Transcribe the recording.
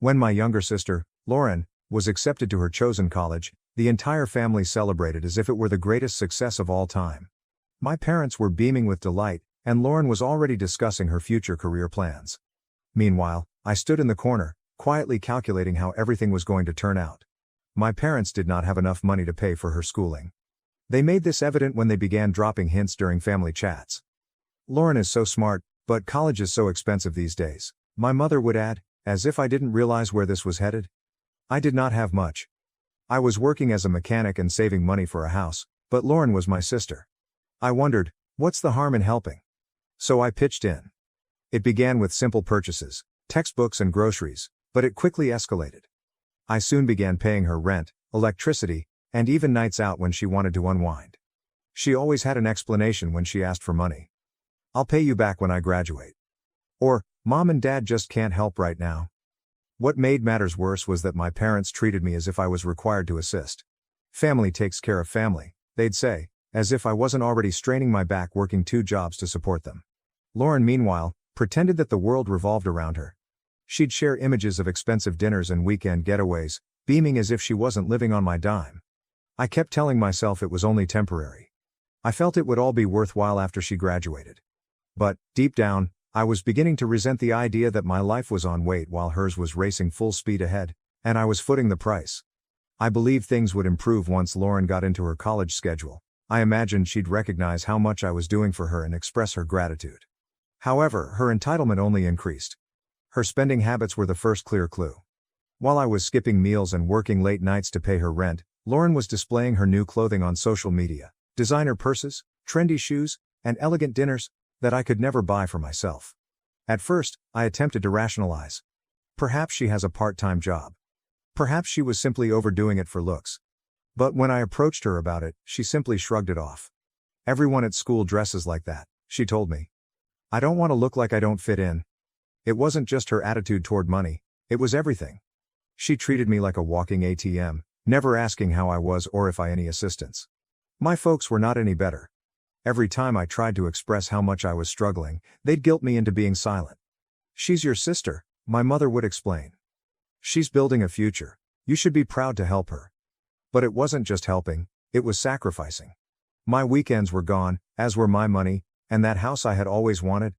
When my younger sister, Lauren, was accepted to her chosen college, the entire family celebrated as if it were the greatest success of all time. My parents were beaming with delight, and Lauren was already discussing her future career plans. Meanwhile, I stood in the corner, quietly calculating how everything was going to turn out. My parents did not have enough money to pay for her schooling. They made this evident when they began dropping hints during family chats. "Lauren is so smart, but college is so expensive these days," my mother would add, as if I didn't realize where this was headed. I did not have much. I was working as a mechanic and saving money for a house, but Lauren was my sister. I wondered, what's the harm in helping? So I pitched in. It began with simple purchases, textbooks and groceries, but it quickly escalated. I soon began paying her rent, electricity, and even nights out when she wanted to unwind. She always had an explanation when she asked for money. "I'll pay you back when I graduate." Or, "Mom and Dad just can't help right now." What made matters worse was that my parents treated me as if I was required to assist. "Family takes care of family," they'd say, as if I wasn't already straining my back working 2 jobs to support them. Lauren, meanwhile, pretended that the world revolved around her. She'd share images of expensive dinners and weekend getaways, beaming as if she wasn't living on my dime. I kept telling myself it was only temporary. I felt it would all be worthwhile after she graduated. But, deep down, I was beginning to resent the idea that my life was on wait while hers was racing full speed ahead, and I was footing the price. I believed things would improve once Lauren got into her college schedule. I imagined she'd recognize how much I was doing for her and express her gratitude. However, her entitlement only increased. Her spending habits were the first clear clue. While I was skipping meals and working late nights to pay her rent, Lauren was displaying her new clothing on social media, designer purses, trendy shoes, and elegant dinners that I could never buy for myself. At first, I attempted to rationalize. Perhaps she has a part-time job. Perhaps she was simply overdoing it for looks. But when I approached her about it, she simply shrugged it off. "Everyone at school dresses like that," she told me. "I don't want to look like I don't fit in." It wasn't just her attitude toward money, it was everything. She treated me like a walking ATM, never asking how I was or if I any assistance. My folks were not any better. Every time I tried to express how much I was struggling, they'd guilt me into being silent. "She's your sister," my mother would explain. "She's building a future. You should be proud to help her." But it wasn't just helping, it was sacrificing. My weekends were gone, as were my money, and that house I had always wanted,